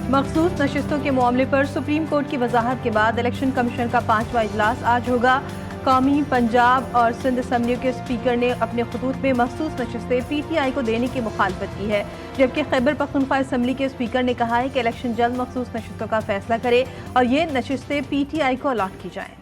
मखसूस नशिस्तों के मामले पर सुप्रीम कोर्ट की वजाहत के बाद इलेक्शन कमीशन का 5वां इजलास आज होगा। कौमी, पंजाब और सिंध असम्बलियों के स्पीकर ने अपने खतूत में मखसूस नशिस्तें PTI को देने की मुखालफत की है, जबकि खैबर पख्तूनख्वा असम्बली के स्पीकर ने कहा है कि इलेक्शन जल्द मखसूस नशिस्तों का फैसला करे और ये नशिस्तें PTI को अलॉट की जाएं।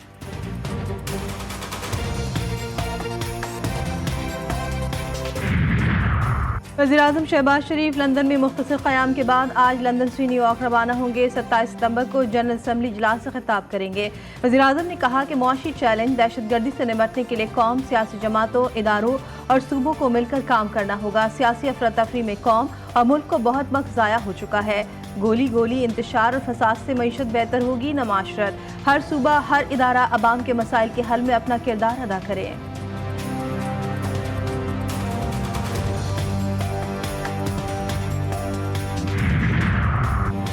वज़ीर-ए-आज़म शहबाज शरीफ लंदन में मुख्तसर क़याम के बाद आज लंदन से न्यूयॉर्क रवाना होंगे। 27 सितंबर को जनरल असम्बली इजलास से खिताब करेंगे। वज़ीर-ए-आज़म ने कहा कि मुआशी चैलेंज दहशतगर्दी से निपटने के लिए कौम, सियासी जमातों, इदारों और सूबों को मिलकर काम करना होगा। सियासी अफरा-तफरी में कौम और मुल्क को बहुत वक्त ज़ाया हो चुका है। गोली गोली इंतशार और फसाद से मईशत बेहतर होगी न माशरत। हर सूबा, हर इदारा अवाम के मसाइल के हल में अपना किरदार अदा करे।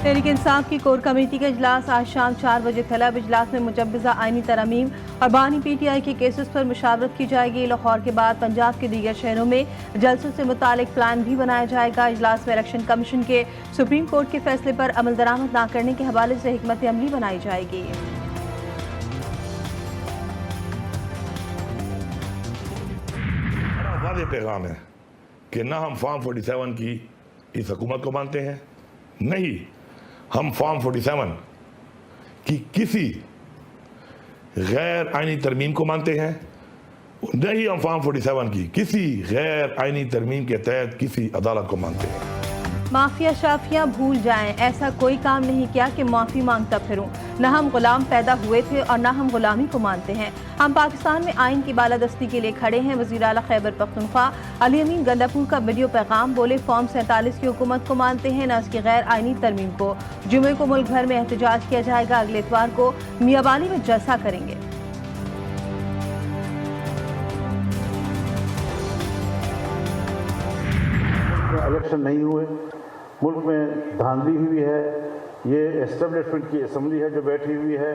तहरीक इंसाफ की कोर कमेटी का इजलास आज शाम 4 बजे तलब। इजलास में मुजव्वज़ा आईनी तरमीम और बानी PTI के केसेस पर मुशावरत की जाएगी। लाहौर के बाद पंजाब के दीगर शहरों में जलसों से मुतालिक प्लान भी बनाया जाएगा। इजलास में इलेक्शन कमीशन के सुप्रीम कोर्ट के फैसले पर अमल दरामद न करने के हवाले से हिकमत अमली बनाई जाएगी। वाज़ेह पैगाम है कि ना हम फॉर्म 47 की इस हुकूमत को मानते हैं, नहीं हम फॉर्म 47 की किसी गैर आईनी तरमीम को मानते हैं, नहीं हम फॉर्म 47 की किसी गैर आईनी तरमीम के तहत किसी अदालत को मानते हैं। माफिया शाफियाँ भूल जाएं, ऐसा कोई काम नहीं किया कि माफ़ी मांगता फिरूं। न हम गुलाम पैदा हुए थे और न हम गुलामी को मानते हैं। हम पाकिस्तान में आइन की बालादस्ती के लिए खड़े हैं। वज़ीर आला खैबर पख्तूनख्वा अली अमीन गंडापुर का वीडियो पैगाम बोले, फॉर्म 47 की हुकूमत को मानते हैं, न उसकी गैर आइनी तरमीम को। जुमे को मुल्क भर में एहतजाज किया जाएगा। अगले इतवार को मियाँवाली में जलसा करेंगे। इलेक्शन नहीं हुए, मुल्क में धांधली हुई है। ये एस्टेब्लिशमेंट की असम्बली है जो बैठी हुई है,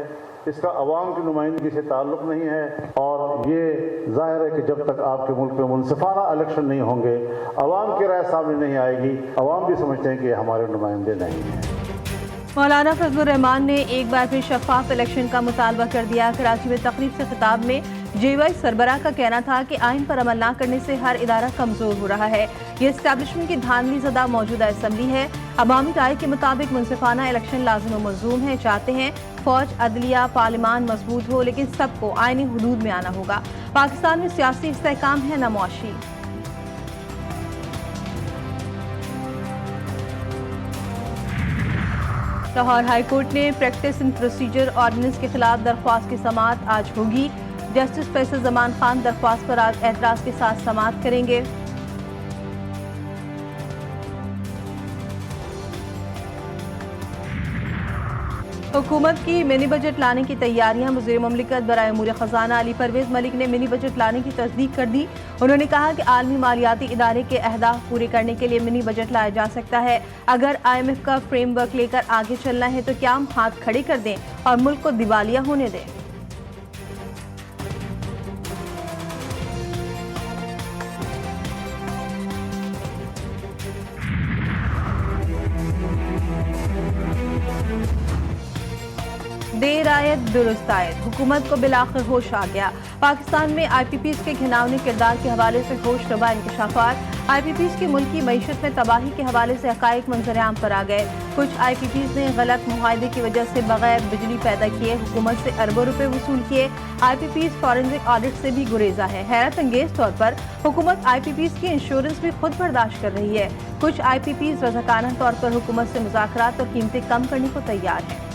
इसका अवाम की नुमाइंदगी से ताल्लुक़ नहीं है। और ये ज़ाहिर है कि जब तक आपके मुल्क में मुनसिफाना इलेक्शन नहीं होंगे, अवाम की राय सामने नहीं आएगी। अवाम भी समझते हैं कि हमारे नुमाइंदे नहीं हैं। मौलाना फजलुर रहमान ने एक बार फिर शफाफ इलेक्शन का मुतालबा कर दिया। कराची में तकरीब से खिताब में JY सरबराह का कहना था कि आइन पर अमल न करने से हर इदारा कमजोर हो रहा है। ये एस्टैब्लिशमेंट की धांधली ज़दा मौजूदा असम्बली है। अवामी राय के मुताबिक मुनसिफाना इलेक्शन लाज़िम व मलज़ूम है। चाहते हैं फौज, अदलिया, पार्लिमान मजबूत हो, लेकिन सबको आइनी हुदूद में आना होगा। पाकिस्तान में सियासी इस्तेहकाम है न मुआशी। लाहौर हाई कोर्ट ने प्रैक्टिस एंड प्रोसीजर ऑर्डिनेंस के खिलाफ दरख्वास्त की समाअत आज होगी। जस्टिस फैसल जमान खान दरख्वास्त पर आज एतराज के साथ समाअत करेंगे। हुकूमत की मिनी बजट लाने की तैयारियां। वज़ीर मुमलिकत बराए उमूर खजाना अली परवेज मलिक ने मिनी बजट लाने की तस्दीक कर दी। उन्होंने कहा कि आलमी मालियाती इदारे के अहदाफ पूरे करने के लिए मिनी बजट लाया जा सकता है। अगर IMF का फ्रेमवर्क लेकर आगे चलना है तो क्या हम हाथ खड़े कर दें और मुल्क को दिवालिया होने दें। देर आयत दुरुस्त आयत, हुकूमत को बिलाखिर होश आ गया। पाकिस्तान में IPPs के घिनौने किरदार के हवाले से होश रवा इंकशाफात। IPPs की मुल्की मईशत में तबाही के हवाले से हकाइक मंजर आम पर आ गए। कुछ IPPs ने गलत मुआहदे की वजह से बगैर बिजली पैदा किए हुकूमत से अरबों रुपए वसूल किए। IPPs फॉरेंसिक ऑडिट से भी गुरेजा है। हैरत अंगेज तौर पर हुकूमत IPPs की इंश्योरेंस भी खुद बर्दाश्त कर रही है। कुछ IPPs रज़ाकाना तौर पर हुकूमत से मुज़ाकरात और कीमतें कम करने को तैयार हैं।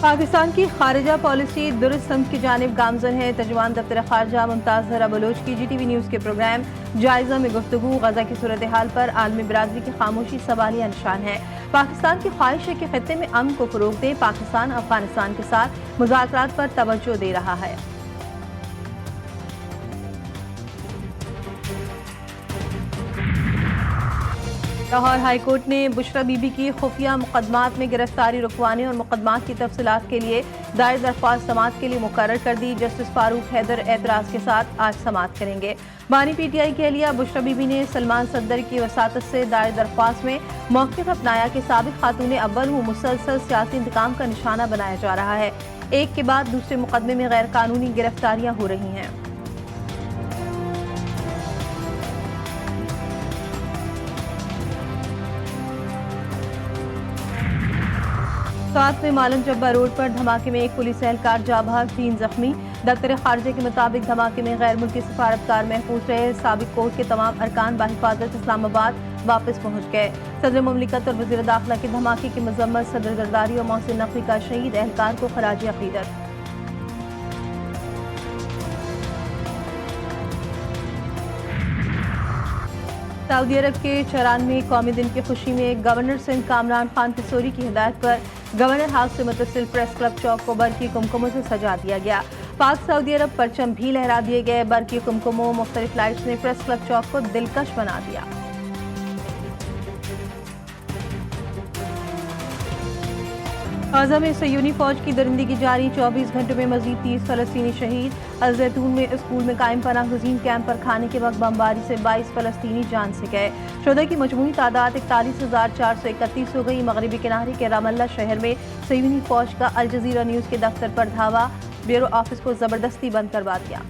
पाकिस्तान की खारिजा पॉलिसी दुरुस्त समत की जानिब गामजन है। तर्जुमान दफ्तर खारजा मुमताज़ ज़हरा बलोच की GTV न्यूज़ के प्रोग्राम जायज़ा में गुफ्तगू गज़ा की सूरत हाल पर आलमी बिरादरी की खामोशी सवालिया निशान है। पाकिस्तान की ख्वाहिश है कि खित्ते में अमन को फ़रोग़ दे। पाकिस्तान अफगानिस्तान के साथ मुज़ाकरात पर तवज्जो दे रहा है। लाहौर हाई कोर्ट ने बुशरा बीबी की खुफिया मुकदमात में गिरफ्तारी रुकवाने और मुकदमात की तफसीलात के लिए दायर दरख्वास्त समाअत के लिए मुकर्रर कर दी। जस्टिस फारूक हैदर एतराज़ के साथ आज समाअत करेंगे। बानी पीटीआई की अहलिया बुशरा बीबी ने सलमान सद्दर की वसातत से दायर दरख्वास्त में मौक़िफ़ अपनाया कि साबिक़ खातून अव्वल वो मुसलसल सियासी इंतकाम का निशाना बनाया जा रहा है। एक के बाद दूसरे मुकदमे में गैर कानूनी गिरफ्तारियां हो रही हैं। साथ में मालम जब्बा रोड पर धमाके में एक पुलिस एहलकार जा बहक, 3 जख्मी। दफ्तर खारजे के मुताबिक धमाके में गैर मुल्की सफारतकार महफूज रहे। साबिक़ कोर्ट के तमाम अरकान बाहिफाजत इस्लामाबाद वापस पहुँच गए। सदर मुमलिकत और वज़ीर दाखिला के धमाके की मजम्मत सदर जरदारी और मोहसिन नकवी का शहीद एहलकार को खराज अक़ीदत। सऊदी अरब के चरान में कौमी दिन की खुशी में गवर्नर सिंध कामरान खान पिसोरी की हिदायत पर गवर्नर हाउस से मुतसिल प्रेस क्लब चौक को बरकी कुमकुमों से सजा दिया गया। पाक सऊदी अरब परचम भी लहरा दिए गए। बरकी कुमकुमों मुख्तलिफ लाइट्स ने प्रेस क्लब चौक को दिलकश बना दिया। गाज़ा में सयूनी फौज की दरिंदगी जारी, 24 घंटों में मजीद 30 फलस्तीनी शहीद। अल जैतून में स्कूल में कायम पनाह गुज़ीन कैंप पर खाने के वक्त बमबारी से 22 फलस्तीनी जान से गए। शुहदा की मजमूई तादाद 41,431 हो गई। मगरबी किनारे के रामल्ला शहर में सयूनी फौज का अल जज़ीरा न्यूज़ के दफ्तर पर धावा, ब्यूरो ऑफिस को जबरदस्ती बंद करवा दिया।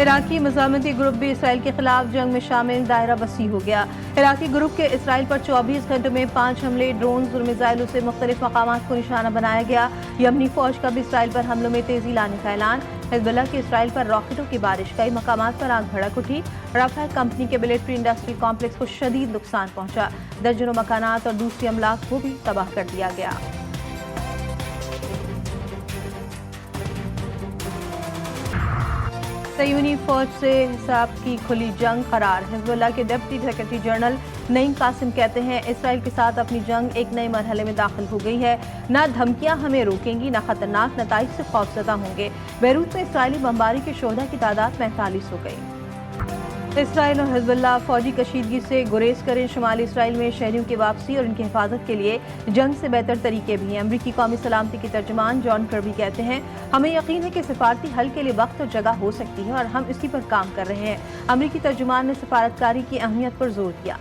इराकी मज़ामती ग्रुप भी इसराइल के खिलाफ जंग में शामिल, दायरा वसी हो गया। इराकी ग्रुप के इसराइल पर 24 घंटों में 5 हमले, ड्रोन और मिसाइलों से मुख्तलिफ मकामात को निशाना बनाया गया। यमनी फौज का भी इसराइल पर हमलों में तेजी लाने का ऐलान। हिज़्बुल्लाह के इसराइल पर रॉकेटों की बारिश, कई मकामात पर आग भड़क उठी। राफेल कंपनी के मिलिट्री इंडस्ट्री कॉम्प्लेक्स को शदीद नुकसान पहुंचा। दर्जनों मकानात और दूसरी अमलाक को भी तबाह कर दिया गया। सयूनी फौज से हिसाब की खुली जंग करार। हिज़्बुल्लाह के deputy secretary general Naim Qassem कहते हैं इसराइल के साथ अपनी जंग एक नए मरहले में दाखिल हो गई है। ना धमकियां हमें रोकेंगी, ना खतरनाक नताइज से खौफजदा होंगे। बैरूत में इसराइली बमबारी के शोहदा की तादाद 45 हो गई। इसराइल और हिज़्बुल्लाह फौजी कशीदगी से गुरेज करें। शुमाली इसराइल में शहरियों की वापसी और उनकी हिफाजत के लिए जंग से बेहतर तरीके भी हैं। अमरीकी कौमी सलामती के तर्जुमान जॉन कर्बी कहते हैं हमें यकीन है कि सिफारती हल के लिए वक्त और जगह हो सकती है और हम इसी पर काम कर रहे हैं। अमरीकी तर्जुमान ने सफारतकारी की अहमियत पर जोर दिया।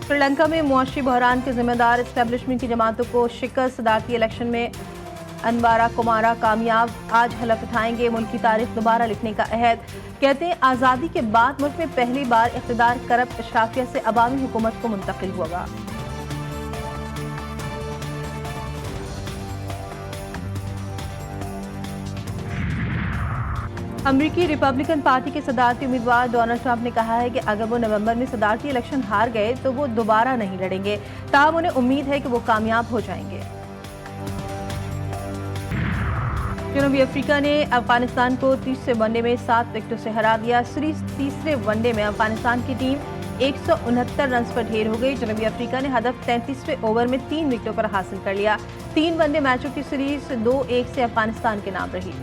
श्रीलंका में मुआशी बहरान के जिम्मेदार एस्टेब्लिशमेंट की जमातों को शिकस्त। सदारती इलेक्शन में अनवारा कुमारा कामयाब, आज हलफ उठाएंगे। मुल्क की तारीख दोबारा लिखने का अहद। कहते हैं आज़ादी के बाद मुल्क में पहली बार इक़्तिदार करप्ट अशराफिया से अवामी हुकूमत को मुंतकिल होगा। अमरीकी रिपब्लिकन पार्टी के सदारती उम्मीदवार डोनाल्ड ट्रंप ने कहा है कि अगर वो नवंबर में सदारती इलेक्शन हार गए तो वो दोबारा नहीं लड़ेंगे। ताहम उन्हें उम्मीद है कि वो कामयाब हो जाएंगे। जनूबी अफ्रीका ने अफगानिस्तान को 30वें वनडे में 7 विकेटों से हरा दिया। सीरीज तीसरे वनडे में अफगानिस्तान की टीम 169 रन पर ढेर हो गई। जनूबी अफ्रीका ने हदफ 33वें ओवर में 3 विकेटों पर हासिल कर लिया। 3 वनडे मैचों की सीरीज 2-1 से अफगानिस्तान के नाम रही।